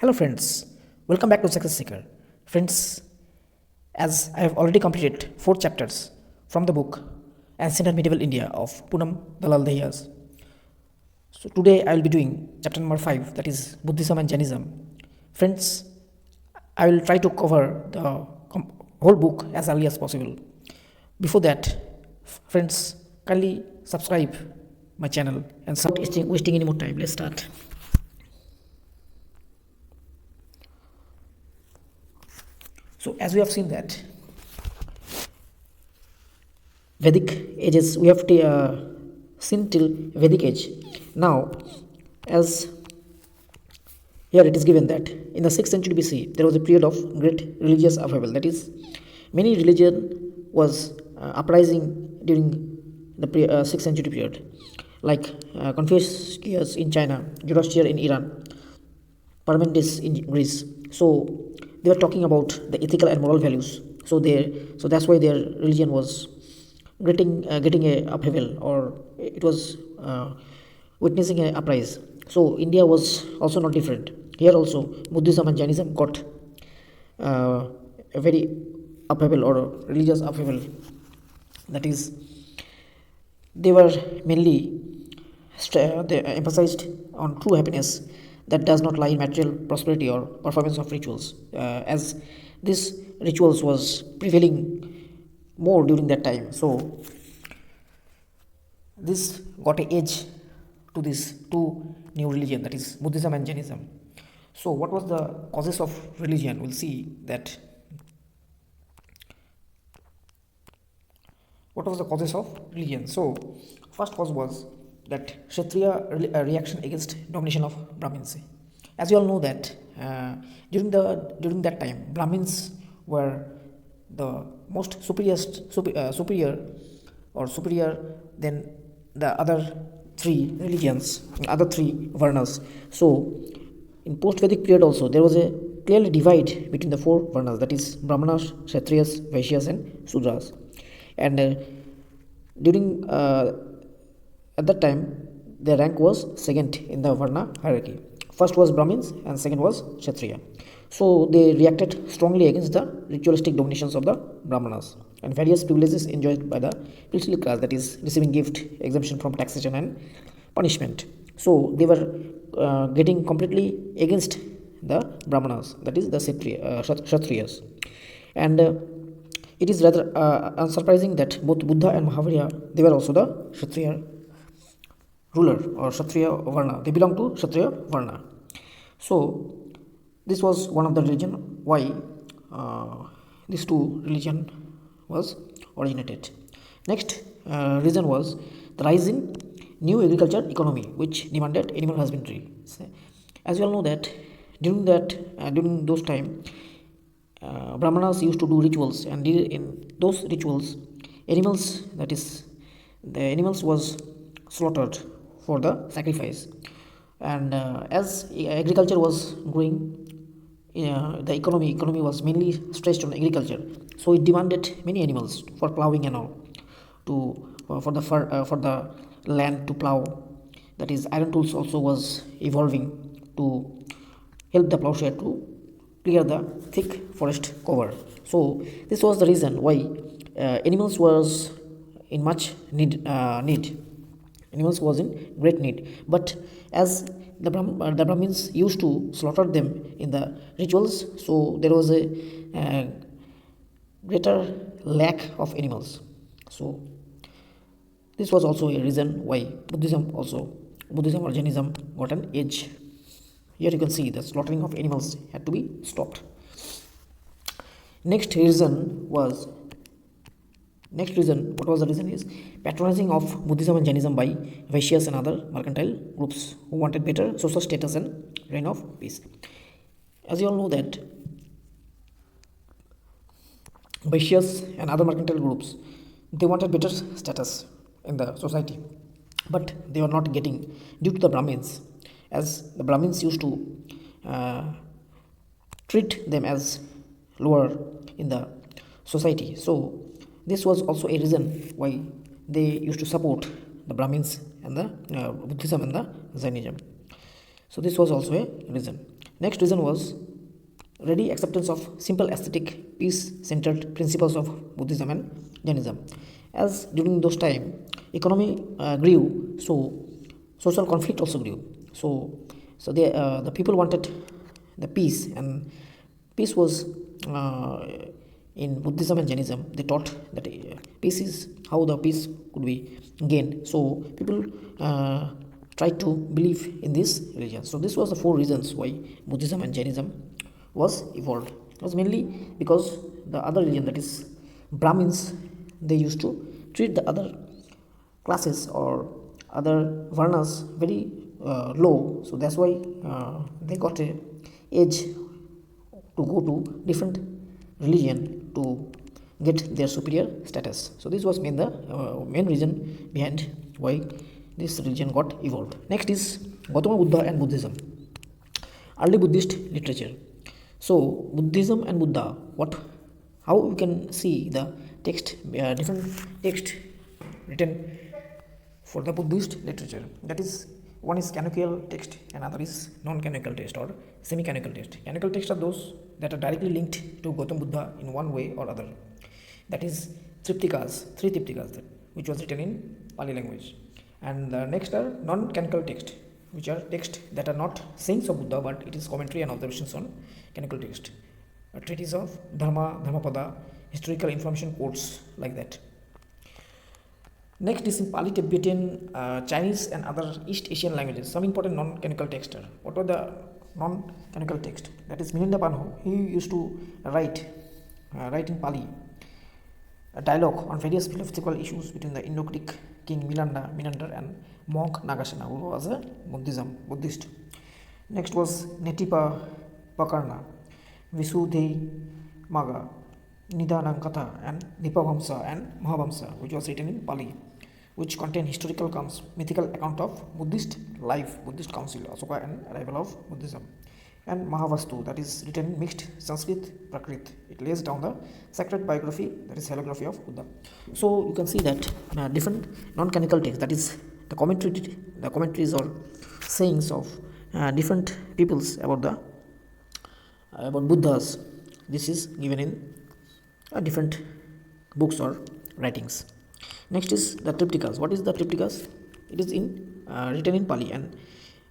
Hello friends, welcome back to Success Seeker. Friends, as I have already completed 4 chapters from the book Ancient and Medieval India of Poonam Dalal Dahiya. So today I will be doing chapter number 5, that is Buddhism and Jainism. Friends, I will try to cover the whole book as early as possible. Before that, friends, kindly subscribe my channel and start wasting any more time. Let's start. So as we have seen that Vedic ages, we have seen till Vedic age. Now, as here it is given that in the 6th century BC, there was a period of great religious upheaval. That is, many religion was uprising during the 6th century period, like Confucius in China, Zoroaster in Iran, Parmenides in Greece. So they were talking about the ethical and moral values. So that's why their religion was getting a upheaval, or it was witnessing a uprise. So India was also not different. Here also Buddhism and Jainism got a very upheaval or religious upheaval. That is, they were mainly they emphasized on true happiness that does not lie in material prosperity or performance of rituals, as this rituals was prevailing more during that time. So this got an edge to these two new religion, that is Buddhism and Jainism. So what was the causes of religion? We'll see that. What was the causes of religion? So first cause was that Kshatriya reaction against domination of Brahmins. As you all know that during that time, Brahmins were the most superior than the other three religions, other three varnas. So in post-Vedic period also, there was a clearly divide between the four varnas, that is Brahmanas, Kshatriyas, Vaishyas and Sudras. And during at that time, their rank was second in the Varna hierarchy. First was Brahmins and second was Kshatriya. So they reacted strongly against the ritualistic dominations of the Brahmanas and various privileges enjoyed by the priestly class, that is receiving gift, exemption from taxation and punishment. So they were getting completely against the Brahmanas, that is the Kshatriyas. And it is rather unsurprising that both Buddha and Mahavira, they were also the Kshatriya ruler or Kshatriya Varna. They belong to Kshatriya Varna. So this was one of the reason why these two religion was originated. Next reason was the rise in new agriculture economy, which demanded animal husbandry. As you all know that during those time, Brahmanas used to do rituals, and in those rituals, animals, that is the animals was slaughtered for the sacrifice. And as agriculture was growing, the economy was mainly stressed on agriculture, so it demanded many animals for plowing and all, for the land to plow. That is, iron tools also was evolving to help the plowshare to clear the thick forest cover. So this was the reason why animals was in much need. Animals was in great need. But as the Brahmins used to slaughter them in the rituals, so there was a greater lack of animals. So this was also a reason why Buddhism or Jainism got an edge. Here you can see the slaughtering of animals had to be stopped. What was the reason is patronizing of Buddhism and Jainism by Vaishyas and other mercantile groups who wanted better social status and reign of peace. As you all know that Vaishyas and other mercantile groups, they wanted better status in the society, but they were not getting due to the Brahmins, as the Brahmins used to treat them as lower in the society. So this was also a reason why they used to support the Brahmins and the Buddhism and the Jainism. So this was also a reason. Next reason was ready acceptance of simple aesthetic, peace-centered principles of Buddhism and Jainism. As during those time, economy grew, so social conflict also grew. The people wanted the peace, and peace was in Buddhism and Jainism. They taught that peace is how the peace could be gained. So people tried to believe in this religion. So this was the four reasons why Buddhism and Jainism was evolved. It was mainly because the other religion, that is Brahmins, they used to treat the other classes or other varnas very low. So that's why they got a edge to go to different religion to get their superior status. So this was main reason behind why this religion got evolved. Next is Gautama Buddha and Buddhism. Early Buddhist literature. So Buddhism and Buddha, how we can see the text, different text written for the Buddhist literature. That is, one is canonical text and other is non-canonical text or semi-canonical text. Canonical texts are those that are directly linked to Gautama Buddha in one way or other. That is Triptikas, three Triptikas, which was written in Pali language. And the next are non-canonical text, which are texts that are not sayings of Buddha, but it is commentary and observations on canonical text. A treatise of Dharma, Dhammapada, historical information quotes like that. Next is in Pali, Tibetan, Chinese and other East Asian languages. Some important non-canonical texts. What were the non-canonical text? That is Milinda Panho. He used to write in Pali a dialogue on various philosophical issues between the Indo-Greek king Menander and monk Nagasena, who was a Buddhist. Next was Netipa Pakarna, Visuddhimagga, Nidanankatha and Nipavamsa and Mahavamsa, which was written in Pali, which contain historical mythical account of Buddhist life, Buddhist council, Asoka and arrival of Buddhism. And Mahavastu, that is written in mixed Sanskrit Prakrit. It lays down the sacred biography, that is hagiography of Buddha. So you can see that different non-canonical texts, that is the commentaries or sayings of different peoples about Buddhas. This is given in different books or writings. Next is the Triptikas. What is the Triptikas? It is written in Pali, and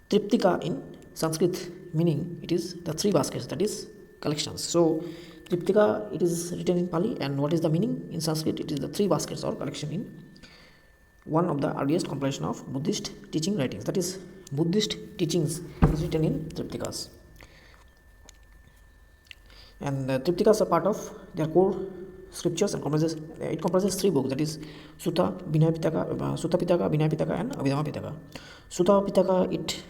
Triptika in Sanskrit meaning it is the three baskets, that is collections. So Triptika, it is written in Pali, and what is the meaning in Sanskrit? It is the three baskets or collection in one of the earliest compilation of Buddhist teaching writings. That is Buddhist teachings is written in Triptikas. And the Triptikas are part of their core scriptures and it comprises three books, that is Sutta, Pitaka, Vinaya Pitaka and Abhidhamma Pitaka. Sutta Pitaka, it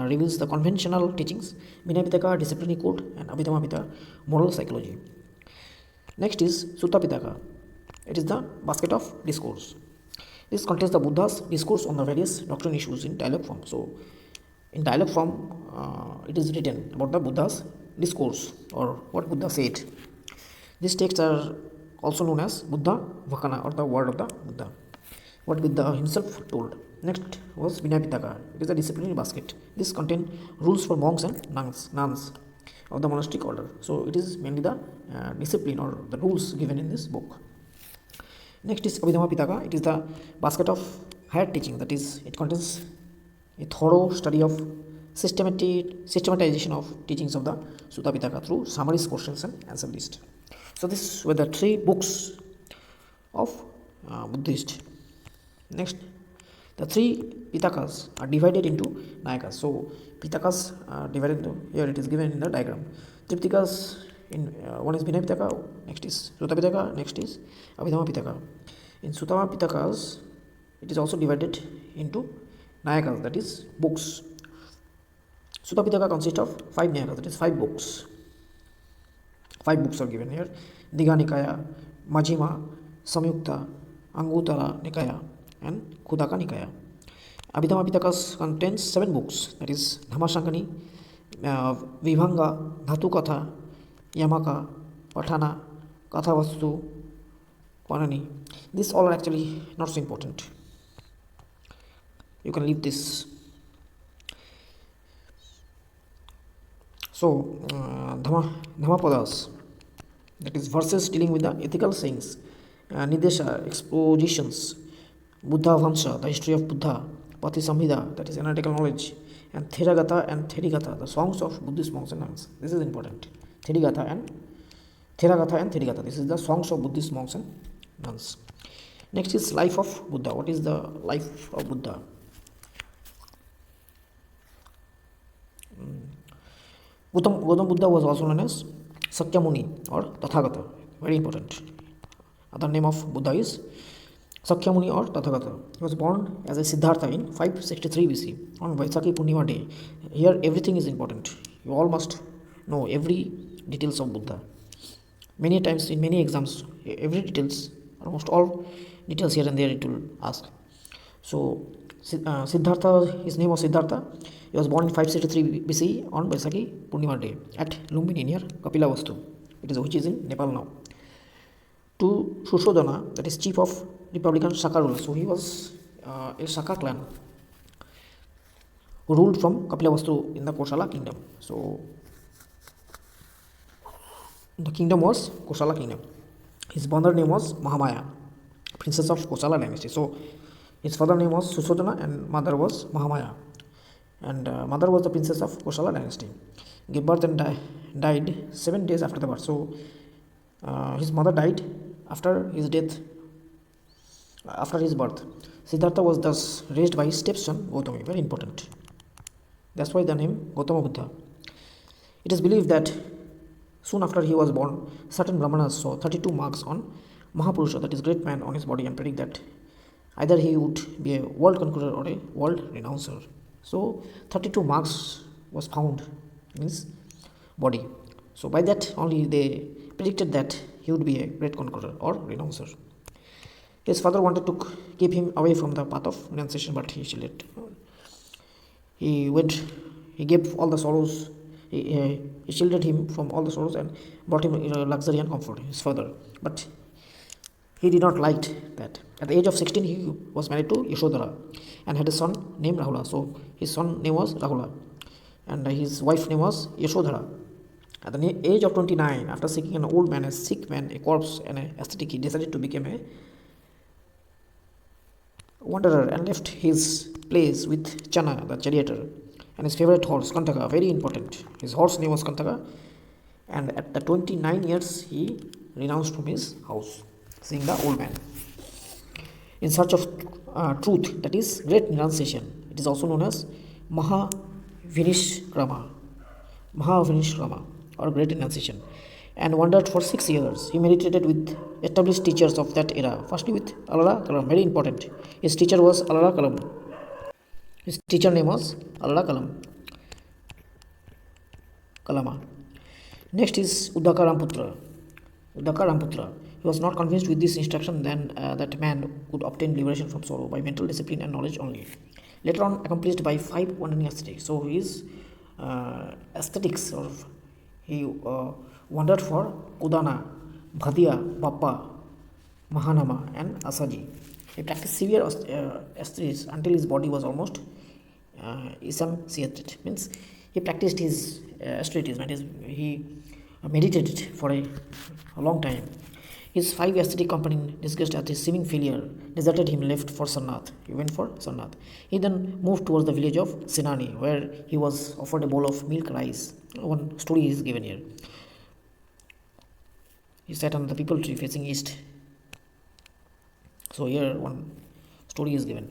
reveals the conventional teachings, Vinaya Pitaka disciplinary code, and Abhidhamma Pitaka moral psychology. Next is Sutta Pitaka. It is the basket of discourse. This contains the Buddha's discourse on the various doctrine issues in dialogue form. So in dialogue form, it is written about the Buddha's discourse or what Buddha said. These texts are also known as Buddha Vakana or the word of the Buddha, what Buddha himself told. Next was Vinaya Pitaka. It is a disciplinary basket. This contains rules for monks and nuns of the monastic order. So it is mainly the discipline or the rules given in this book. Next is Abhidhamma Pitaka. It is the basket of higher teaching. That is, it contains a thorough study of systematization of teachings of the Sutta Pitaka through summaries, questions and answer list. So this were the three books of Buddhist. Next, the three Pitakas are divided into Nayakas. So Pitakas are divided into, here it is given in the diagram. Triptikas, one is Vinaya Pitaka, next is Sutta Pitaka, next is Abhidhamma Pitaka. In Sutta Pitakas, it is also divided into Nayakas, that is books. Sutta Pitaka consists of 5 Nayakas, that is 5 books. 5 books are given here: Digha Nikaya, Majjhima, Samyukta, Anguttara Nikaya and Khuddaka Nikaya. Abhidhamma Pitaka contains 7 books, that is Dhammasankani, Vibhanga, Dhatukatha, Yamaka, Patana, Kathavastu, Panani. These all are actually not so important. You can leave this. So Dhammapadas, that is verses dealing with the ethical sayings, Nidesha, expositions, Buddha Vamsa, the history of Buddha, Pati Samhita, that is analytical knowledge, and Theragatha and Therigatha, the songs of Buddhist monks and nuns. This is important. Therigatha and Therigatha, this is the songs of Buddhist monks and nuns. Next is life of Buddha. What is the life of Buddha? Gautam Buddha was also known as Sakyamuni or Tathagata. Very important. Other name of Buddha is Sakyamuni or Tathagata. He was born as a Siddhartha in 563 BC on Vaisakhi Purnima day. Here everything is important. You all must know every details of Buddha. Many times in many exams, every details, almost all details here and there it will ask. So Siddhartha, his name was Siddhartha. He was born in 563 BC on Vaisakhi Purnima day at Lumbini near Kapilavastu, which is in Nepal now. To Sushodhana, that is chief of Republican Shaka rule. So he was a Shaka clan who ruled from Kapilavastu in the Kosala kingdom. So the kingdom was Kosala kingdom. His mother name was Mahamaya, princess of Kosala dynasty. So his father name was Sushodhana and mother was Mahamaya. And mother was the princess of Kosala dynasty. Gave birth and died 7 days after the birth. So his mother died after his death, after his birth. Siddhartha was thus raised by his stepson Gautama. Very important. That's why the name Gautama Buddha. It is believed that soon after he was born, certain Brahmanas saw 32 marks on Mahapurusha, that is great man, on his body, and predict that either he would be a world conqueror or a world renouncer. So 32 marks was found in his body. So by that only they predicted that he would be a great conqueror or renouncer. His father wanted to keep him away from the path of renunciation, but he shielded. He gave all the sorrows, he shielded him from all the sorrows and brought him luxury and comfort, his father. But he did not like that. At the age of 16, he was married to Yashodhara and had a son named Rahula. So his son name was Rahula and his wife name was Yashodhara. At the age of 29, after seeking an old man, a sick man, a corpse and an ascetic, he decided to become a wanderer and left his place with Chana, the charioteer, and his favorite horse, Kantaka. Very important. His horse name was Kantaka, and at the 29 years, he renounced from his house, seeing the old man. In search of truth, that is great renunciation. It is also known as Mahavinishkrama or great renunciation, and wandered for 6 years. He meditated with established teachers of that era, firstly with Alala Kalam. Very important. His teacher was Alala Kalam. His teacher name was Alala Kalama. Next is Uddaka Ramputra. He was not convinced with this instruction then that man could obtain liberation from sorrow by mental discipline and knowledge only. Later on accomplished by 5 wandering ascetics. So his aesthetics, or he wandered for Udana, Bhadia, Bappa, Mahanama and Asaji. He practiced severe austerities until his body was almost emaciated. Means he practiced his austerities, that is, he meditated for a long time. His 5 ascetic companions, disgusted at his seeming failure, deserted him, left for Sarnath. He went for Sarnath. He then moved towards the village of Senani, where he was offered a bowl of milk rice. One story is given here. He sat on the people tree facing east. So here one story is given.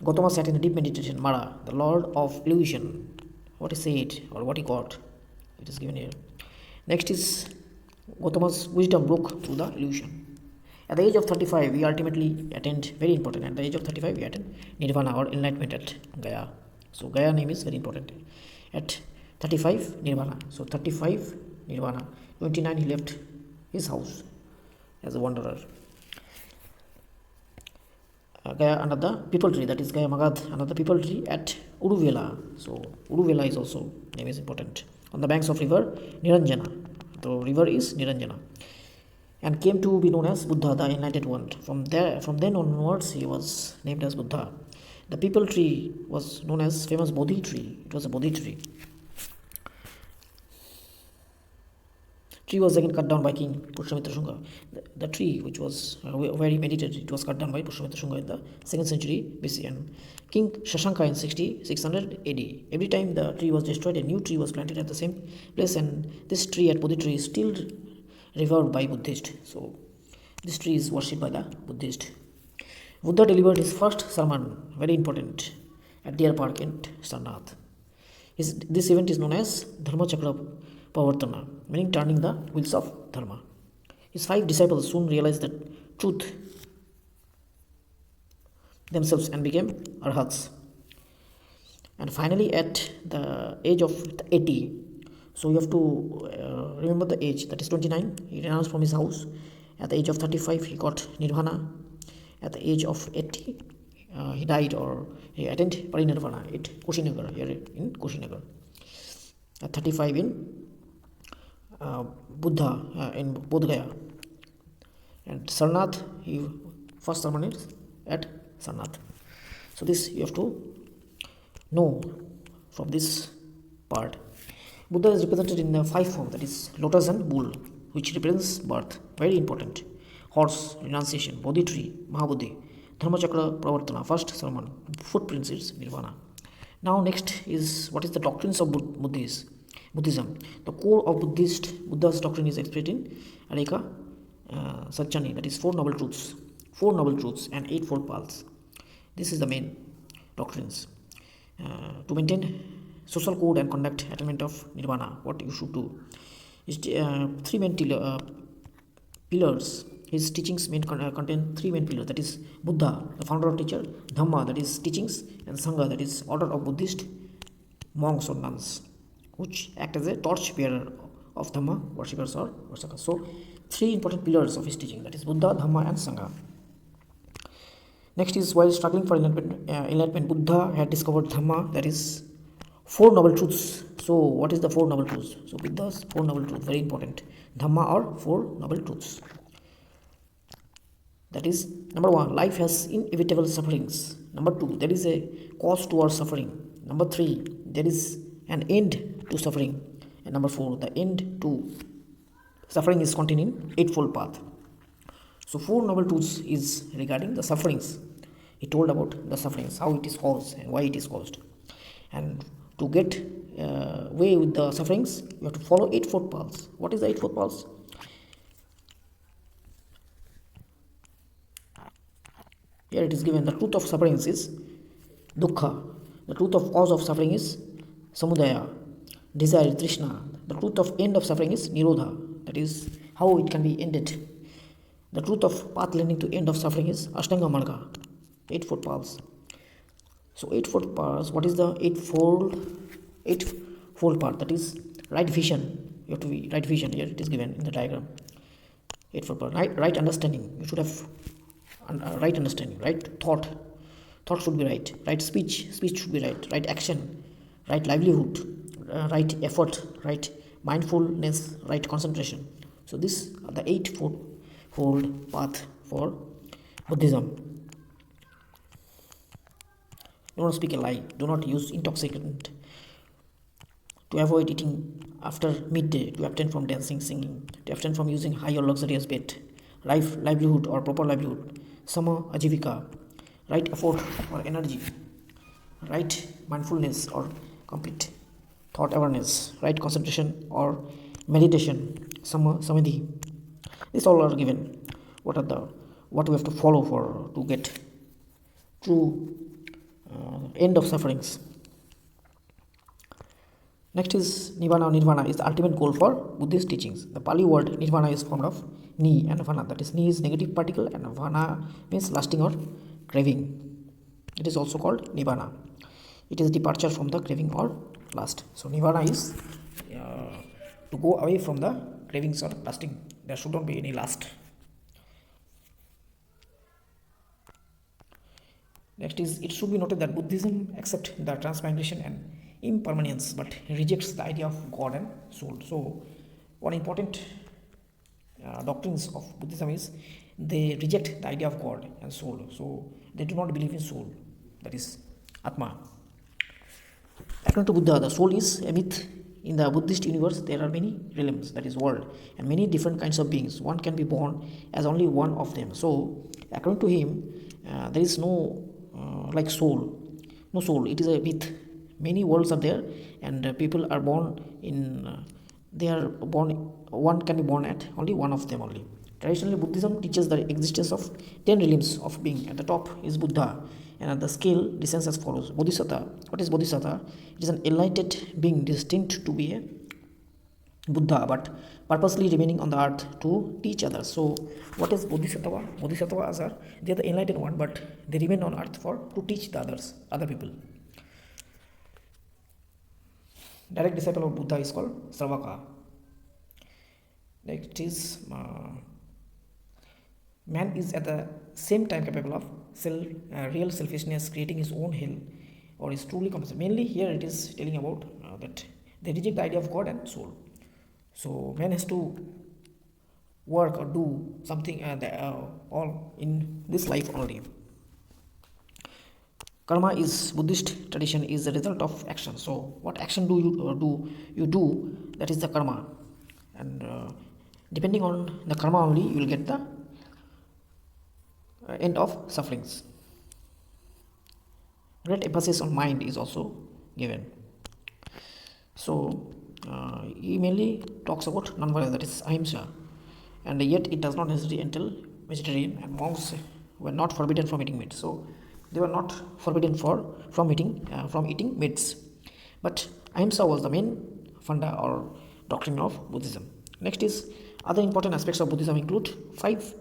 Gautama sat in a deep meditation. Mara, the lord of illusion, what he said or what he got, it is given here. Next is Gautama's wisdom broke through the illusion. At the age of 35, we ultimately attained, very important, at the age of 35 we attained Nirvana or enlightenment at Gaya. So Gaya name is very important. At 35, Nirvana. So 35, Nirvana. 29, he left his house as a wanderer. Gaya under the people tree, that is Gaya Magad under the people tree at Uruvela. So Uruvela is also, name is important. On the banks of river Niranjana. The river is Niranjana, and came to be known as Buddha, the enlightened one. From then onwards, he was named as Buddha. The people tree was known as famous Bodhi tree. It was a Bodhi tree. Tree was again cut down by King Pushyamitra Shunga. The tree, which was very meditated, it was cut down by Pushyamitra Shunga in the 2nd century BC, and King Shashanka in 600 AD. Every time the tree was destroyed, a new tree was planted at the same place, and this tree at Bodhi is still revered by Buddhists. So this tree is worshipped by the Buddhist. Buddha delivered his first sermon, very important, at Deer Park in Sarnath. This event is known as Dharma Chakra Pavartana, meaning turning the wheels of Dharma. His 5 disciples soon realized the truth themselves and became arhats. And finally, at the age of 80, so you have to remember the age, that is 29, he renounced from his house. At the age of 35, he got nirvana. At the age of 80, he died, or he attained parinirvana at Kushinagar, here in Kushinagar. At 35 in Buddha in Bodh Gaya. And Sarnath, he first sermon is at Sarnath. So this you have to know from this part. Buddha is represented in the 5 form, that is lotus and bull, which represents birth, very important. Horse, renunciation, Bodhi tree, Mahabodhi, Dharmachakra Pravartana, first sermon, footprints is Nirvana. Now next is what is the doctrines of Buddhism. The core of Buddha's doctrine is expressed in Areka Satchani, that is 4 noble truths and 8 paths. This is the main doctrines. To maintain social code and conduct attainment of Nirvana, what you should do is 3 main pillars. His teachings contain 3 main pillars, that is Buddha, the founder or teacher, Dhamma, that is teachings, and Sangha, that is order of Buddhist monks or nuns, which act as a torch bearer of Dhamma worshippers or Vasakas. So 3 important pillars of his teaching, that is Buddha, Dhamma and Sangha. Next is, while struggling for enlightenment, Buddha had discovered Dhamma, that is 4 noble truths. So what is the 4 noble truths? So Buddha's 4 noble truths, very important. Dhamma or 4 noble truths. That is, number 1, life has inevitable sufferings. Number 2, there is a cause to our suffering. Number 3, there is an end to suffering. And number 4, the end to suffering is contained in Eightfold Path. So 4 noble truths is regarding the sufferings. He told about the sufferings, how it is caused and why it is caused. And to get way with the sufferings, you have to follow Eightfold Paths. What is the Eightfold Paths? Here it is given, the truth of sufferings is dukkha. The truth of cause of suffering is samudaya, desire, trishna. The truth of end of suffering is nirodha, that is how it can be ended. The truth of path leading to end of suffering is ashtanga marga, 8 paths. So 8 paths, what is the eightfold path? That is right vision. You have to be right vision. Here it is given in the diagram. 8 path. Right understanding. You should have right understanding. Right thought should be right. Right speech should be right. Right action. Right livelihood. Right effort. Right mindfulness. Right concentration. So these are the 8 path for Buddhism. Do not speak a lie. Do not use intoxicant. To avoid eating after midday. To abstain from dancing, singing. To abstain from using high or luxurious bed. Livelihood or proper livelihood. Sama ajivika. Right effort or energy. Right mindfulness or complete thought awareness. Right concentration or meditation. Samadhi. These all are given. What we have to follow to get true end of sufferings. Next is Nirvana. Nirvana is the ultimate goal for Buddhist teachings. The Pali word Nirvana is formed of Ni and Vana. That is, Ni is negative particle and Vana means lasting or craving. It is also called Nibbana. It is departure from the craving or lust. So Nirvana is to go away from the cravings or lasting. There should not be any lust. Next is, it should be noted that Buddhism accepts the transmigration and impermanence, but rejects the idea of God and soul. So one important doctrines of Buddhism is they reject the idea of God and soul. So they do not believe in soul, that is Atma. According to Buddha, the soul is a myth in the Buddhist universe there are many realms, that is world, and many different kinds of beings. One can be born as only one of them. So according to him, there is no like soul, no soul. It is a myth. Many worlds are there, and people are born in they are born, one can be born at only one of them only. Traditionally, Buddhism teaches the existence of 10 realms of being. At the top is Buddha, and at the scale descends as follows. Bodhisattva. What is Bodhisattva? It is an enlightened being destined to be a Buddha, but purposely remaining on the earth to teach others. So, what is Bodhisattva? Bodhisattvas are, they are the enlightened one, but they remain on earth for to teach the others, other people. Direct disciple of Buddha is called Sravaka. Next is man is at the same time capable of real selfishness, creating his own hell, or is truly compassionate. Mainly here it is telling about that they reject the idea of God and soul. So man has to work or do something all in this life only. Karma is Buddhist tradition is the result of action. So what action do you do, that is the karma, and depending on the karma only you will get the end of sufferings. Great emphasis on mind is also given. So he mainly talks about non-violence, that is ahimsa, and yet it does not necessarily entail vegetarian, and monks were not forbidden from eating meat. So they were not forbidden from eating meats, but ahimsa was the main funda or doctrine of Buddhism. Next is other important aspects of Buddhism include 5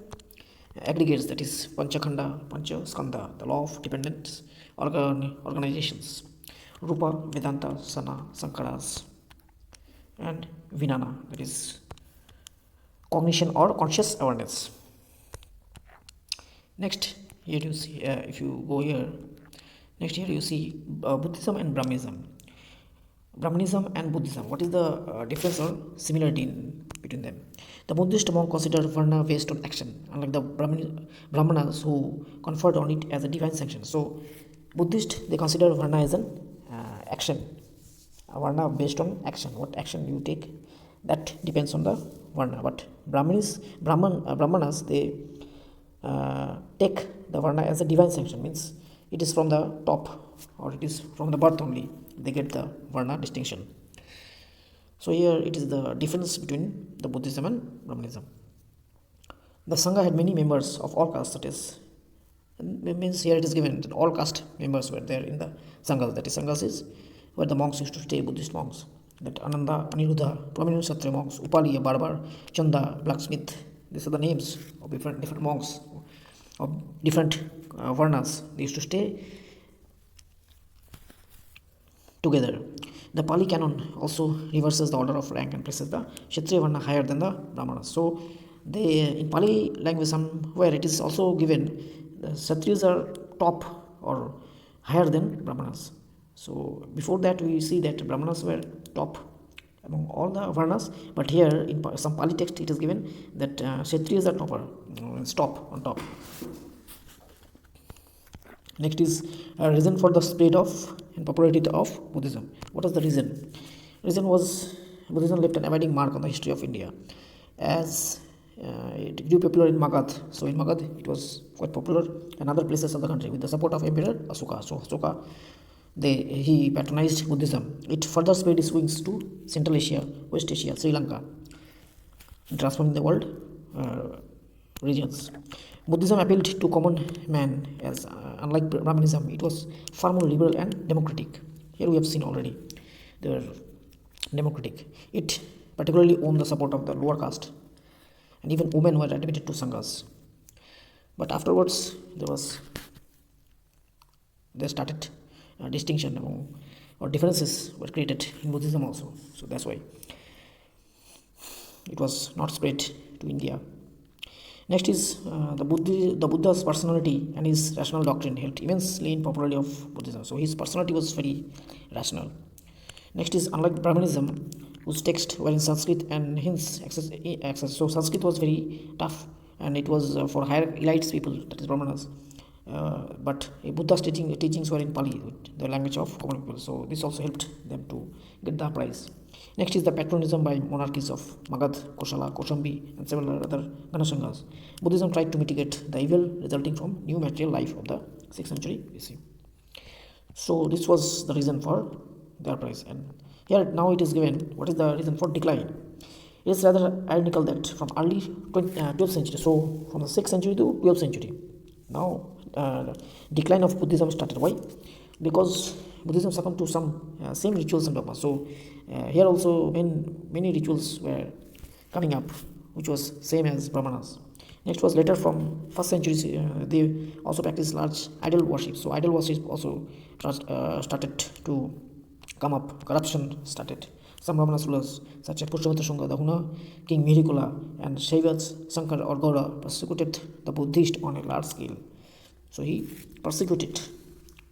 aggregates, that is Panchakhanda, Panchaskandha, the law of dependent organizations, Rupa, Vedanta, Sana, Sankaras, and Vijnana, that is cognition or conscious awareness. Next, here you see, if you go here, next here you see Buddhism and Brahmanism. Brahmanism and Buddhism, what is the difference or similarity between them? The Buddhist monk consider varna based on action, unlike the Brahmanas who conferred on it as a divine sanction. So, Buddhist, they consider varna as an action, a varna based on action. What action you take, that depends on the varna. But Brahmanas, they take the varna as a divine sanction, means it is from the top, or it is from the birth only they get the varna distinction. So here it is the difference between the Buddhism and Brahmanism. The Sangha had many members of all castes, that is, means here it is given that all caste members were there in the Sanghas, that is, Sanghas is where the monks used to stay, Buddhist monks, that Ananda, Aniruddha, prominent Kshatriya monks, Upali, a barber, Chanda, blacksmith. These are the names of different monks of different varnas. They used to stay together. The Pali canon also reverses the order of rank and places the Kshatriya Varna higher than the Brahmanas. So they, in Pali language somewhere it is also given the Kshatriyas are top or higher than Brahmanas. So before that we see that Brahmanas were top among all the Varnas, but here in some Pali text it is given that Kshatriyas are topper, top on top. Next is a reason for the spread of and popularity of Buddhism. What was the reason? Reason was Buddhism left an abiding mark on the history of India, as it grew popular in Magadh. So in Magadh it was quite popular in other places of the country with the support of Emperor Ashoka. So Ashoka, he patronized Buddhism. It further spread its wings to Central Asia, West Asia, Sri Lanka, transforming the world regions. Buddhism appealed to common man, as unlike Brahmanism, it was far more liberal and democratic. Here we have seen already they were democratic. It particularly won the support of the lower caste, and even women were admitted to Sanghas. But afterwards, there started distinction among, or differences were created in Buddhism also. So that's why it was not spread to India. Next is the Buddha's personality and his rational doctrine helped immensely in popularity of Buddhism. So his personality was very rational. Next is, unlike Brahmanism, whose texts were in Sanskrit and hence access. So Sanskrit was very tough, and it was for higher elites people, that is Brahmanas. But Buddha's teachings were in Pali, the language of common people. So this also helped them to get the prize. Next is the patronism by monarchies of Magadh, Koshala, Koshambi, and several other Ganasanghas. Buddhism tried to mitigate the evil resulting from new material life of the 6th century BC. So this was the reason for their rise. And here now it is given what is the reason for decline. It is rather ironical that from early 12th century, so from the 6th century to 12th century, now decline of Buddhism started. Why? Because Buddhism succumbed to some same rituals and dogmas. So here also many rituals were coming up, which was same as Brahmanas. Next was later from 1st century, they also practiced large idol worship. So idol worship also started to come up. Corruption started. Some Brahmana rulers such as Pushpamitra Shunga, Dahuna, King Mihirikula, and Shaivas, Shankar or Gaura persecuted the Buddhist on a large scale. So he persecuted.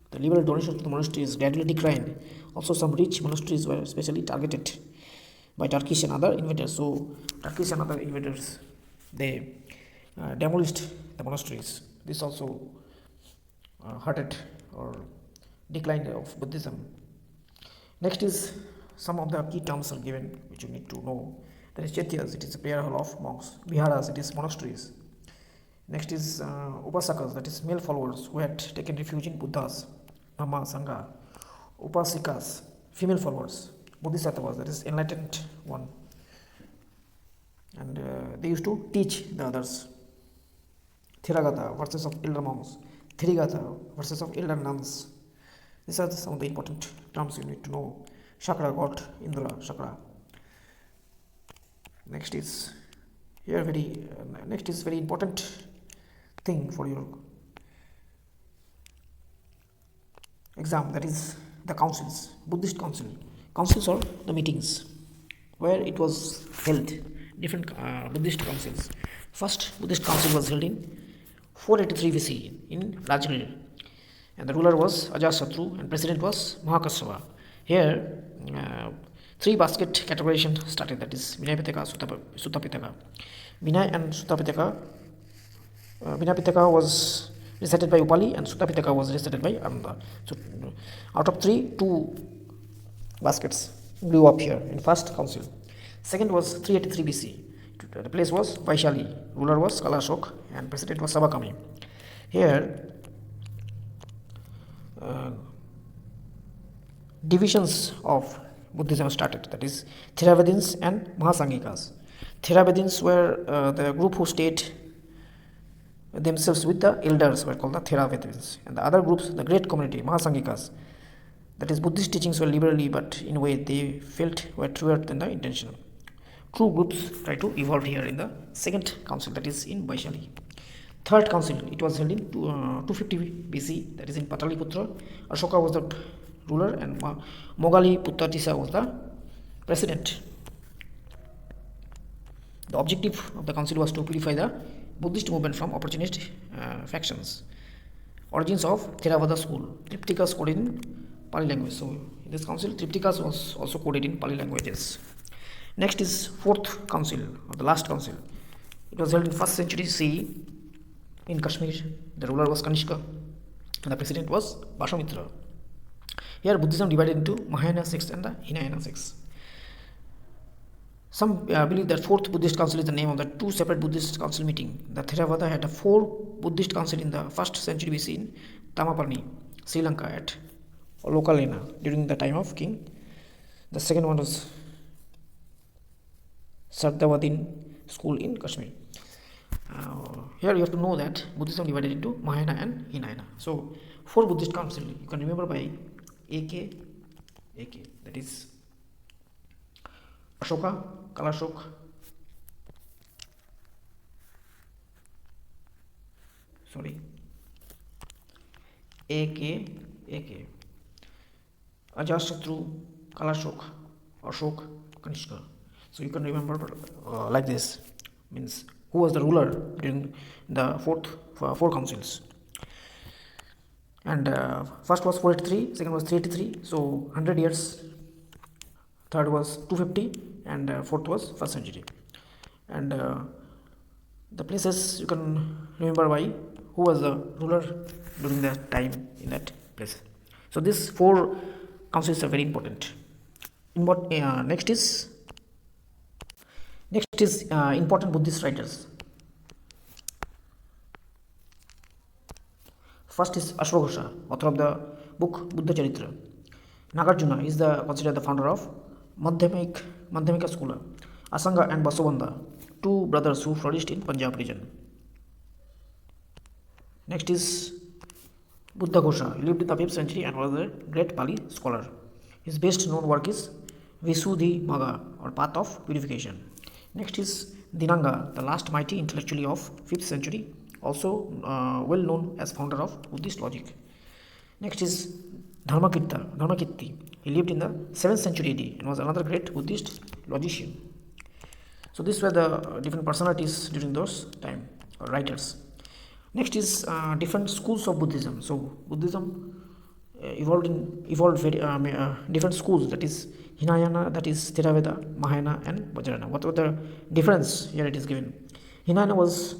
The liberal donations to the monasteries gradually declined. Also, some rich monasteries were especially targeted by Turkish and other invaders. So, Turkish and other invaders, they demolished the monasteries. This also hurted or declined of Buddhism. Next is some of the key terms are given which you need to know. There is Chaityas, it is a prayer hall of monks. Viharas, it is monasteries. Next is Upasakas, that is male followers who had taken refuge in Buddhas, Dhamma, Sangha. Upasikas, female followers. Bodhisattvas, that is enlightened one. And they used to teach the others. Thiragata, verses of elder monks. Thirigata, verses of elder nuns. These are some of the important terms you need to know. Shakra, God, Indra, Shakra. Next is very important thing for your exam, that is the councils. Buddhist council. Councils are the meetings where it was held. Different Buddhist councils. First Buddhist council was held in 483 BC in Rajgir, and the ruler was Ajatasattu and president was Mahakassava. Here, 3 basket categorization started, that is Vinay Pitaka, Sutta Pitaka. Vinay and Sutta Pitaka. Vinay Pitaka was recited by Upali and Sutta Pitaka was recited by Ananda. So, out of 3, 2 baskets grew up here in first council. Second was 383 BC. The place was Vaishali. Ruler was Kalashok and president was Sabakami. Here, divisions of Buddhism started, that is Theravadins and Mahasanghikas. Theravadins were the group who stayed themselves with the elders, were called the Theravadins, and the other groups, the great community, Mahasanghikas, that is Buddhist teachings were liberally but in a way they felt were truer than the intention. True groups try to evolve here in the second council, that is in Vaishali. Third council, it was held in 250 BC, that is in Pataliputra. Ashoka was the ruler and Mogali Puttatisa was the president. The objective of the council was to purify the Buddhist movement from opportunist factions. Origins of Theravada school. Triptikas coded in Pali language. So in this council, Triptikas was also coded in Pali languages. Next is fourth council, or the last council. It was held in 1st century CE in Kashmir. The ruler was Kanishka and the president was Bashamitra. Here Buddhism divided into Mahayana sects and the Hinayana sects. Some believe that 4th Buddhist council is the name of the 2 separate Buddhist council meeting. The Theravada had a 4 Buddhist council in the 1st century BC in Tamaparni, Sri Lanka at Lokalena during the time of king. The second one was Sardavadin school in Kashmir. Here you have to know that Buddhism divided into Mahayana and Hinayana. So 4 Buddhist council you can remember by AK, that is Ashoka, Kalashok, AK, Ajatasattu, Kalashok, Ashok, Kanishka. So you can remember like this, means who was the ruler during the 4 councils. And first was 483, second was 383, so 100 years. Third was 250 and fourth was 1st century. And the places you can remember by who was the ruler during that time in that place. So these 4 councils are very important. Next is important Buddhist writers. First is Ashwagosha, author of the book Buddha Charitra. Nagarjuna is considered the founder of Madhyamika school. Asanga and Basavanda, two brothers who flourished in Punjab region. Next is Buddha Ghosha. He lived in the 5th century and was a great Pali scholar. His best known work is Visuddhimagga, or Path of Purification. Next is Dinanga, the last mighty intellectual of 5th century, also well known as founder of Buddhist logic. Next is Dharmakirti. He lived in the 7th century AD and was another great Buddhist logician. So these were the different personalities during those time, or writers. Next is different schools of Buddhism. So Buddhism evolved very different schools, that is Hinayana, that is Theravada, Mahayana and Vajrayana. What was the difference? Here it is given. Hinayana was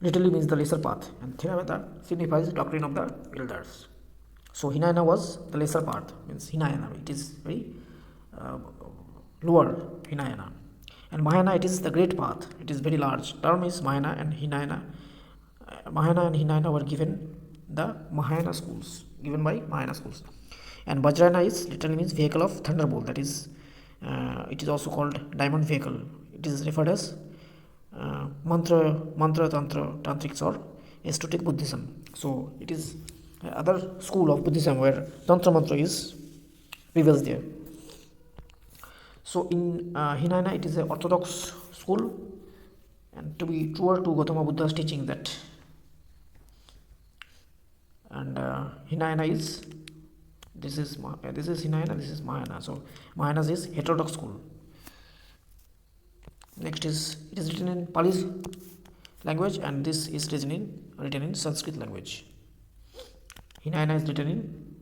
literally means the lesser path, and Theravada signifies doctrine of the elders. So Hinayana was the lesser path, means Hinayana, it is very lower Hinayana. And Mahayana, it is the great path, it is very large. Term is Mahayana and Hinayana. Mahayana and Hinayana were given the Mahayana schools, given by Mahayana schools. And Vajrayana is literally means vehicle of thunderbolt, that is it is also called diamond vehicle. It is referred as mantra tantrics or esoteric Buddhism. So it is other school of Buddhism where tantra mantra is prevails there. So in Hinayana, it is an orthodox school, and to be truer to Gautama Buddha's teaching that, and Hinayana is this is Hinayana, this is Mahayana. So Mahayana is heterodox school. Next is, it is written in Pali language, and this is written in Sanskrit language. Hinayana is written in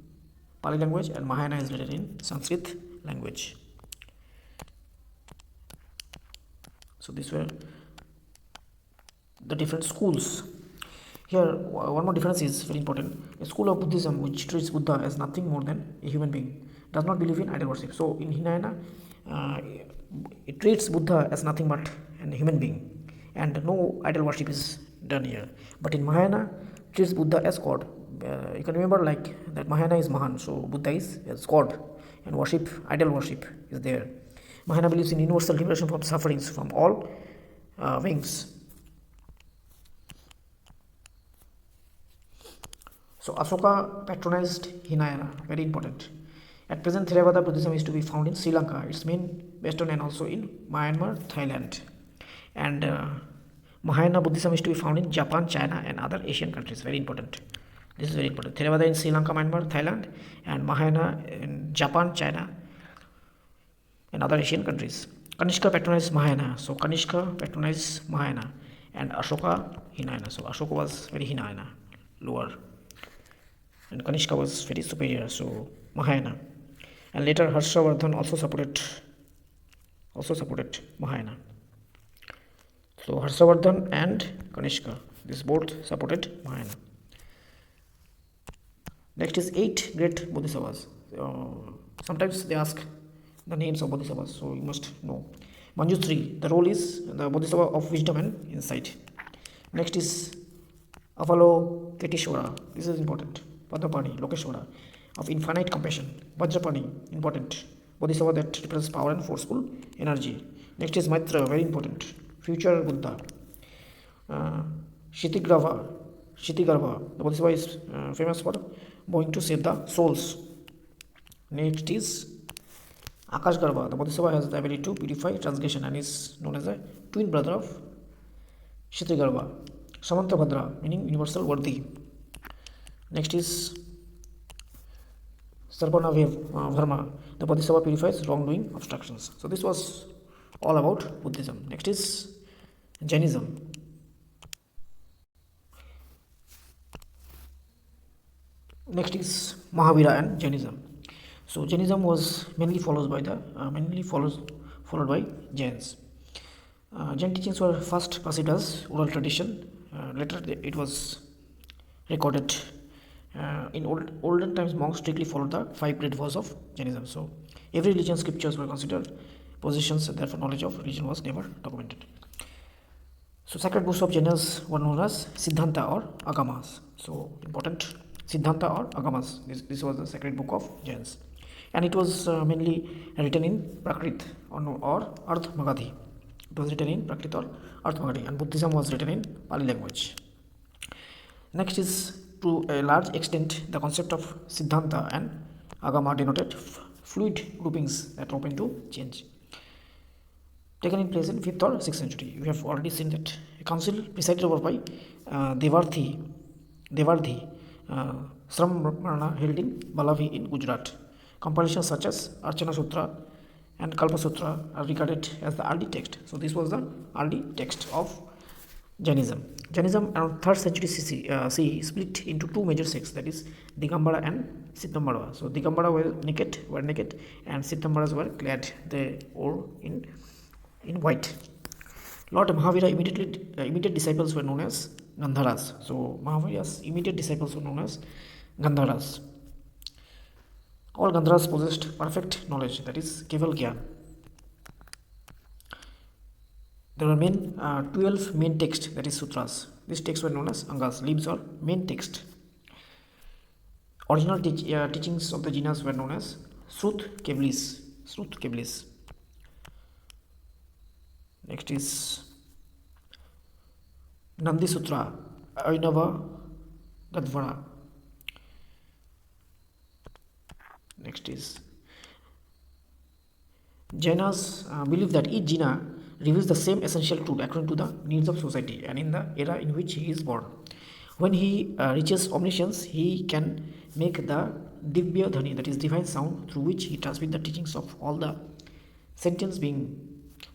Pali language and Mahayana is written in Sanskrit language. So these were the different schools. Here one more difference is very important. A school of Buddhism which treats Buddha as nothing more than a human being, does not believe in idol worship. So in Hinayana, it treats Buddha as nothing but a human being, and no idol worship is done here. But in Mahayana, treats Buddha as God. You can remember like that Mahayana is Mahan, so Buddha is as God, and idol worship is there. Mahayana believes in universal liberation from sufferings from all wings. So Asoka patronized Hinayana, very important. At present, Theravada Buddhism is to be found in Sri Lanka, its main based on, and also in Myanmar, Thailand. And Mahayana Buddhism is to be found in Japan, China and other Asian countries, very important. This is very important. Theravada in Sri Lanka, Myanmar, Thailand, and Mahayana in Japan, China and other Asian countries. Kanishka patronized Mahayana, so Kanishka patronized Mahayana, and Ashoka Hinayana. So Ashoka was very Hinayana, lower, and Kanishka was very superior, so Mahayana. And later Harshavardhan also supported Mahayana. So Harshavardhan and Kanishka, these both supported Mahayana. Next is 8 great Bodhisattvas. Sometimes they ask the names of Bodhisattvas, so you must know. Manjusri, the role is the Bodhisattva of wisdom and insight. Next is Avalokiteshvara, this is important. Padmapani, Lokeshvara, of infinite compassion. Vajrapani, important. Bodhisattva that represents power and forceful energy. Next is Maitra, very important. Future Buddha. Shitigarva, the Bodhisattva is famous for going to save the souls. Next is Akashgarva, the Bodhisattva has the ability to purify transgression and is known as a twin brother of Shitigarva. Samantabhadra, meaning universal worthy. Next is Sarvana Dharma, the Bodhisattva purifies wrongdoing obstructions. So this was all about Buddhism. Next is Jainism. Next is Mahavira and Jainism. So Jainism was mainly followed by Jains. Jain teachings were first perceived as oral tradition. Later it was recorded. In olden times, monks strictly followed the 5 great vows of Jainism. So Every religion scriptures were considered possessions, and therefore knowledge of religion was never documented. So sacred books of Jainas were known as Siddhanta or Agamas. So important, Siddhanta or Agamas. This was the sacred book of Jains, and it was mainly written in Prakrit or Arth Magadhi. It was written in Prakrit or Arth Magadhi, and Buddhism was written in Pali language. Next is, to a large extent, the concept of Siddhanta and Agama denoted fluid groupings that are open to change, taken in place in 5th or 6th century. We have already seen that a council presided over by Devardhi Sramana held in Balavi in Gujarat. Compilations such as Archana Sutra and Kalpa Sutra are regarded as the early text. So this was the early text of Jainism. Jainism around 3rd century CE split into two major sects, that is Digambara and Siddhambara. So Digambara were naked, and Siddhambaras were clad. They wore in white. Lord Mahavira immediate disciples were known as Gandharas. So Mahavira's immediate disciples were known as Gandharas. All Gandharas possessed perfect knowledge, that is Keval Gyan. There were 12 main texts, that is sutras. These texts were known as Angas, leaves or main text. Original teachings of the Jainas were known as Srut Keblis. Next is Nandi Sutra, Ainava Gadvara. Next is Jainas believe that each Jaina reveals the same essential truth according to the needs of society and in the era in which he is born. When he reaches omniscience, he can make the Divya Dhani, that is divine sound, through which he transmits the teachings of all the sentient beings.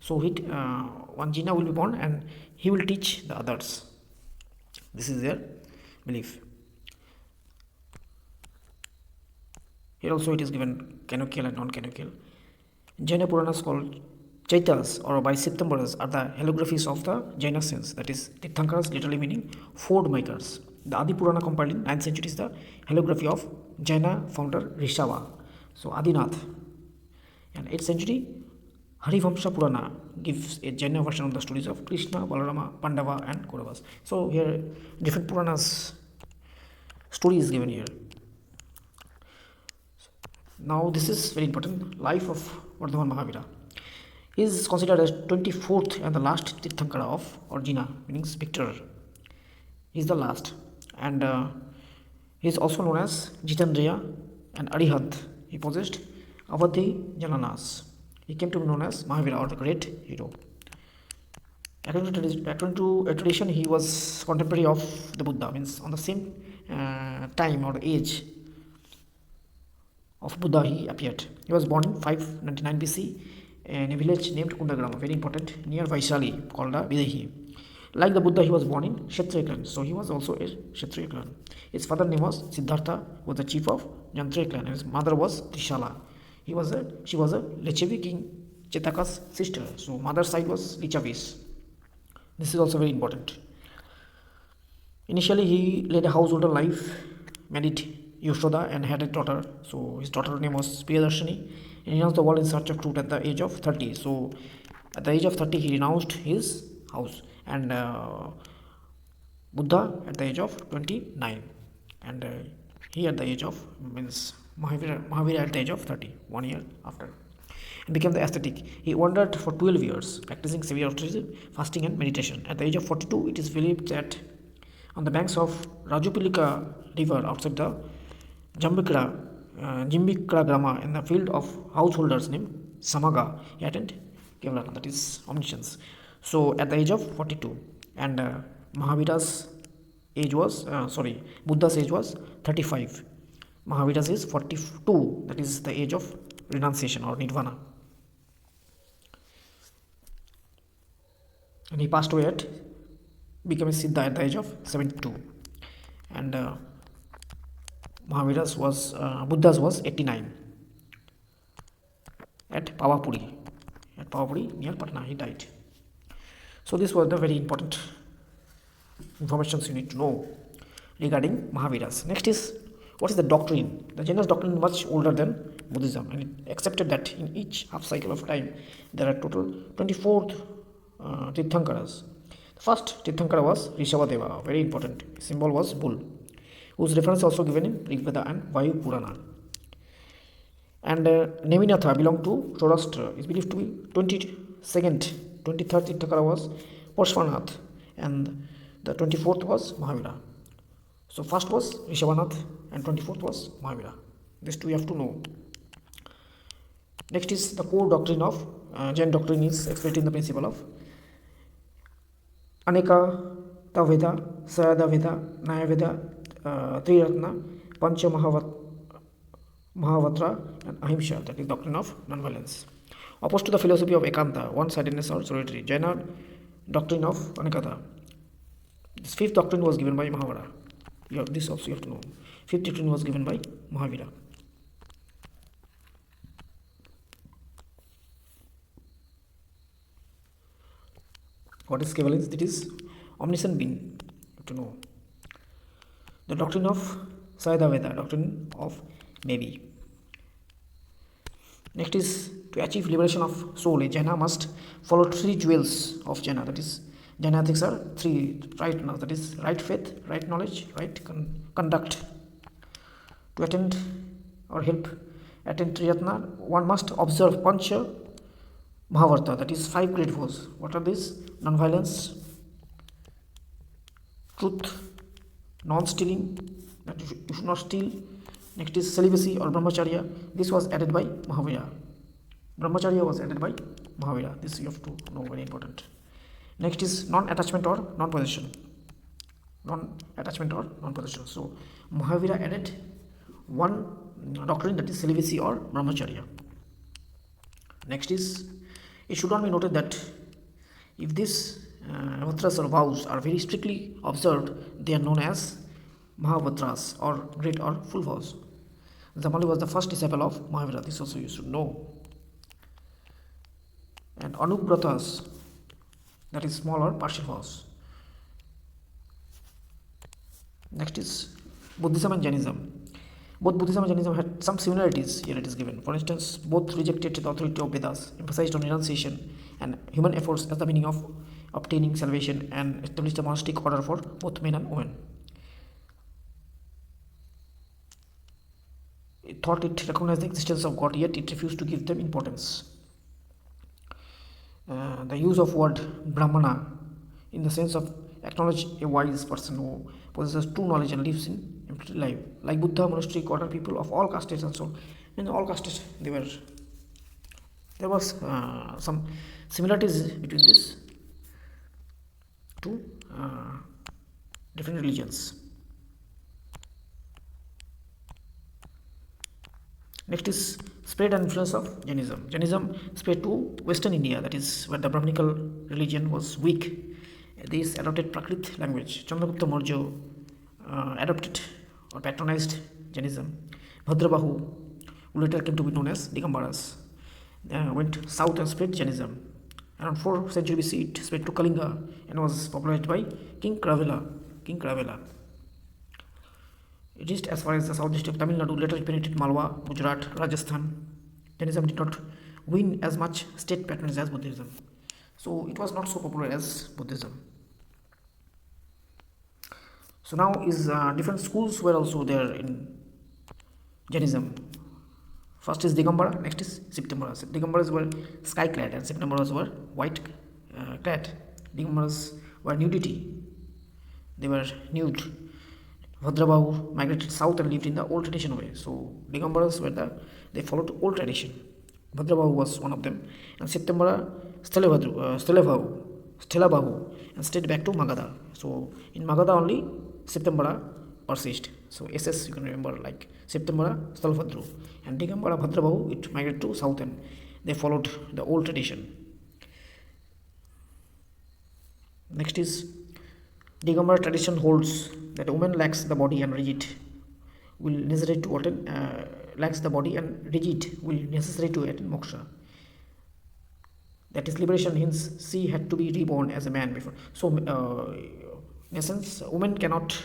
So one Jaina will be born and he will teach the others. This is their belief. Here also it is given canonical and non-canonical. Jaina Puranas called Chaitas or by Siddhambaras are the holographies of the Jaina saints, that is Tirthankaras, literally meaning ford makers. The Adi Purana compiled in 9th century is the holography of Jaina founder Rishava, so Adinath. And 8th century Harivamsa Purana gives a Jaina version of the stories of Krishna, Balarama, Pandava and Kauravas. So here different Puranas story is given here. Now this is very important. Life of Vardhaman Mahavira. He is considered as 24th and the last Tirthankara of Jaina, meaning victor. He is the last, and he is also known as Jitandriya and Arihant. He possessed Avadhi Jananas. He came to be known as Mahavira, or the great hero. According to a tradition, he was contemporary of the Buddha, means on the same time or age of Buddha he appeared. He was born in 599 BC in a village named Kundagrama, very important, near Vaishali, called Videhi. Like the Buddha, he was born in Kshatriya clan, so he was also a Kshatriya clan. His father name was Siddhartha, who was the chief of Jantriya clan, and his mother was Trishala. She was a Lichavi king Chetaka's sister, so mother's side was Lichavis. This is also very important. Initially, he led a householder life, married Yashoda and had a daughter. So his daughter's name was Priyadarshini, and he renounced the world in search of truth at the age of 30. So at the age of 30, he renounced his house, and Buddha at the age of 29, and he at the age of Mahavira at the age of 30, 1 year after, and became the ascetic. He wandered for 12 years, practicing severe asceticism, fasting and meditation. At the age of 42, it is believed that on the banks of Rajupilika river outside the Jimbikra Grama, in the field of householders named Samaga, he attained Kevalana, that is omniscience. So at the age of 42, and Buddha's age was 35. Mahavira's is 42, that is the age of renunciation or nirvana. And he passed away became a Siddha at the age of 72. And Buddha's was 89 at Pavapuri. At Pavapuri near Patna, he died. So this was the very important informations you need to know regarding Mahaviras. Next is, what is the doctrine? The Jainas doctrine is much older than Buddhism, and it accepted that in each half cycle of time there are total 24 Tirthankaras. The first Tirthankara was Rishabhadeva, very important. Symbol was bull, whose reference also given in Rig Veda and Vayu Purana. And Neminatha belonged to Zoroaster, is believed to be 23rd Tirthankara was Parshvanath, and the 24th was Mahavira. So first was Rishabhanath and 24th was Mahavira. This two you have to know. Next is the core doctrine of Jain doctrine is expressed in the principle of Aneka Veda, Sayada Veda, Naya Veda, Triratna, Pancha Mahavatra, and Ahimsa, that is doctrine of non-violence. Opposed to the philosophy of Ekanta, one-sidedness or solitary, Jaina doctrine of Anekata. This fifth doctrine was given by Mahavira. This also you have to know. Fifth doctrine was given by Mahavira. What is Kevalence? It is omniscient being. You have to know. The doctrine of Sayada Veda, doctrine of maybe. Next is to achieve liberation of soul, a Jaina must follow three jewels of Jaina. That is, Jaina ethics are three right now. That is right faith, right knowledge, right conduct. To attend or help attend Triyatna, one must observe Pancha Mahavarta, that is 5 great vows. What are these? Non-violence, truth, non-stealing, that you should not steal. Next is celibacy or brahmacharya. This was added by Mahavira. Brahmacharya was added by Mahavira. This you have to know, very important. Next is non-attachment or non-possession. Non-attachment or non-possession. So Mahavira added one doctrine, that is celibacy or brahmacharya. Next is, it should not be noted that if these vatras or vows are very strictly observed, they are known as Mahavatras or great or full vows. Zamali was the first disciple of Mahavira. This also you should know. And Anubratas, that is small or partial vows. Next is Buddhism and Jainism. Both Buddhism and Jainism had some similarities. Here it is given. For instance, both rejected the authority of Vedas, emphasized on renunciation and human efforts as the meaning of obtaining salvation, and established a monastic order for both men and women. It thought it recognized the existence of God, yet it refused to give them importance. The use of word Brahmana in the sense of acknowledge a wise person who possesses true knowledge and lives in empty life, like Buddha monastery order people of all castes and so. In all castes there was some similarities between these two different religions. Next is spread and influence of Jainism. Jainism spread to Western India, that is where the Brahminical religion was weak. This adopted Prakrit language. Chandragupta Maurya adopted or patronized Jainism. Bhadrabahu, who later came to be known as Digambaras, went south and spread Jainism. Around 4th century BC, it spread to Kalinga and was popularized by King Kravela. It reached as far as the south district of Tamil Nadu, later it penetrated Malwa, Gujarat, Rajasthan. Jainism did not win as much state patronage as Buddhism, so it was not so popular as Buddhism. So now is different schools were also there in Jainism. First is Digambara, next is Septembaras. Digambaras were sky clad and Septembaras were white clad. Digambaras were nudity, they were nude. Bhadrabahu migrated south and lived in the old tradition way. So Digambaras they followed old tradition. Bhadrabahu was one of them, and Septembara Stelabahu, and stayed back to Magadha. So in Magadha only Septembara persist. So SS you can remember, like Septembara Stalvadru, and Digambara Bhadrabahu, it migrated to south and they followed the old tradition. Next is Digambara tradition holds that a woman lacks the body and rigid will necessary to attain moksha. That is liberation, hence she had to be reborn as a man before. So in essence, women cannot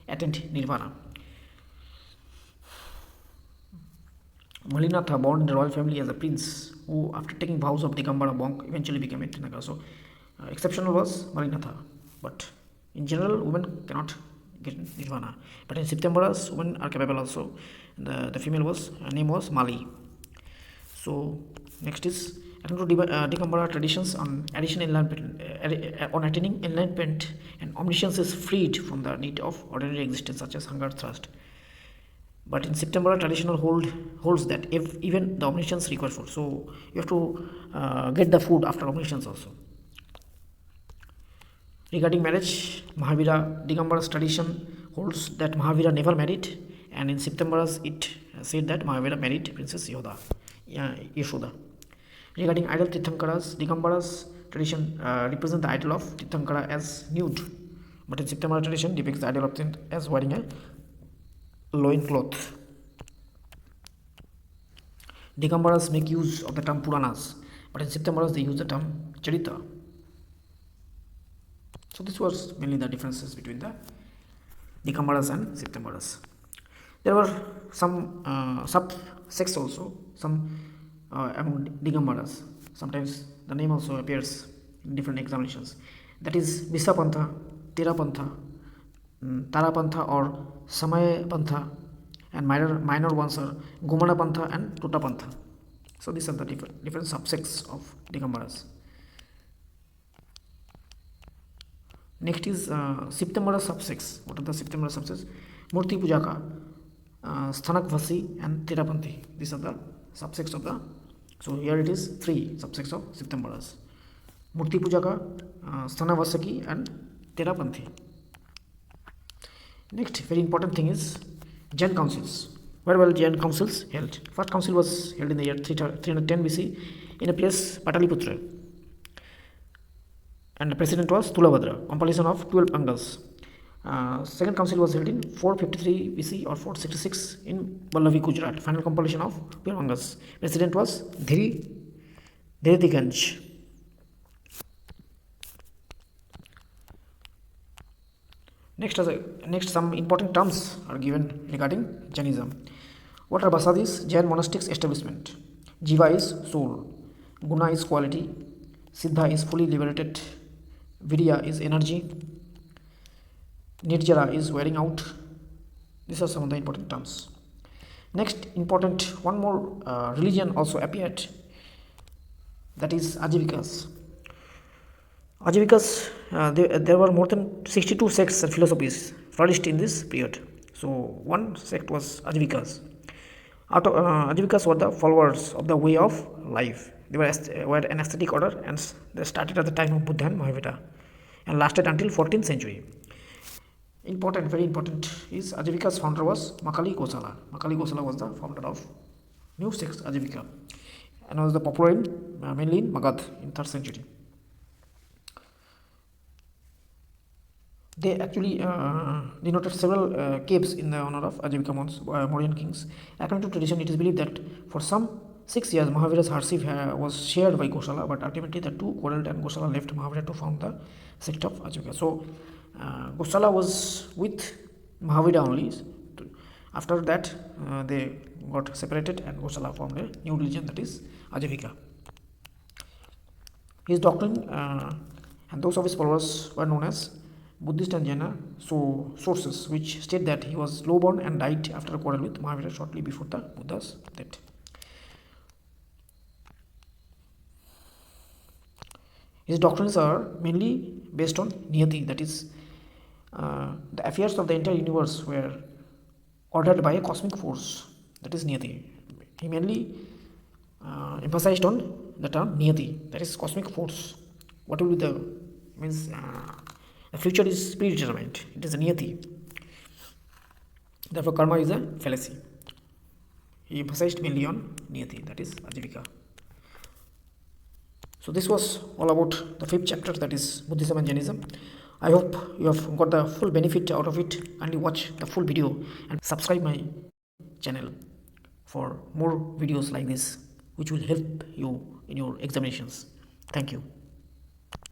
attain nirvana. Malinatha, born in the royal family as a prince, who after taking vows of Digambara monk eventually became a Tinaka. So exceptional was Malinatha, but in general women cannot get nirvana. But in Septemberas, women are capable also. The female was name was Mali. So next is according to Digambara traditions on on attaining enlightenment and omniscience is freed from the need of ordinary existence such as hunger, thirst. But in September, traditional holds that if even the omniscience requires food, so you have to get the food after omniscience also. Regarding marriage, Mahavira Digambara's tradition holds that Mahavira never married, and in September it said that Mahavira married Princess Yashoda. Regarding idol Tirthankaras, Digambara's tradition represents the idol of Tirthankara as nude, but in September tradition depicts the idol of Tirthankara as wearing a loin cloth. Digambaras make use of the term Puranas, but in Septemberas they use the term Charita. So this was mainly the differences between the Digambaras and Septemberas. There were some sub-sects also, some among Digambaras. Sometimes the name also appears in different examinations. That is Visapantha, Tirapantha, Tarapantha or Samaya Pantha, and minor ones are Gumana Pantha and Tuta Pantha. So these are the different subsects of Digambaras. Next is Septembara subsects. What are the Septembara subsects? Murti Pujaka, Sthanak Vasi and Tirapanthi. These are the subsects of the. So here it is 3 subsects of Septemberas: Murti Pujaka, Sthanavasaki and Tirapanthi. Next very important thing is Jain councils. Where were Jain councils held? First council was held in the year 310 BC in a place Pataliputra, and the president was Tulabhadra, compilation of 12 Angas. Second council was held in 453 BC or 466 in Vallavi, Gujarat, final compilation of 12 Angas. President was Dhirdiganj. Next, some important terms are given regarding Jainism. What are Basadis? Jain monastics establishment. Jiva is soul. Guna is quality. Siddha is fully liberated. Virya is energy. Nirjara is wearing out. These are some of the important terms. Next important, one more religion also appeared. That is Ajivikas. Ajivikas, there were more than 62 sects and philosophies flourished in this period. So one sect was Ajivikas. Ajivikas were the followers of the way of life. They were an aesthetic order, and they started at the time of Buddha and Mahavira and lasted until 14th century. Very important is Ajivika's founder was Makali Gosala. Makali Gosala was the founder of new sect Ajivika and was the popular mainly in Magad in 3rd century. They actually denoted several caves in the honor of Ajivika Mauryan kings. According to tradition, it is believed that for some 6 years Mahavira's hardship was shared by Gosala, but ultimately the two quarreled and Gosala left Mahavira to found the sect of Ajivika. So Gosala was with Mahavira only. After that they got separated and Gosala formed a new religion, that is Ajivika. His doctrine and those of his followers were known as Buddhist and Jaina sources, which state that he was lowborn and died after a quarrel with Mahavira shortly before the Buddha's death. His doctrines are mainly based on Niyati, that is, the affairs of the entire universe were ordered by a cosmic force, that is Niyati. He mainly emphasized on the term Niyati, that is cosmic force. What will be the future is predetermined. It is a Niyati. Therefore, karma is a fallacy. He emphasized mainly on Niyati, that is Ajivika. So this was all about the 5th chapter, that is Buddhism and Jainism. I hope you have got the full benefit out of it. Kindly watch the full video and subscribe my channel for more videos like this, which will help you in your examinations. Thank you.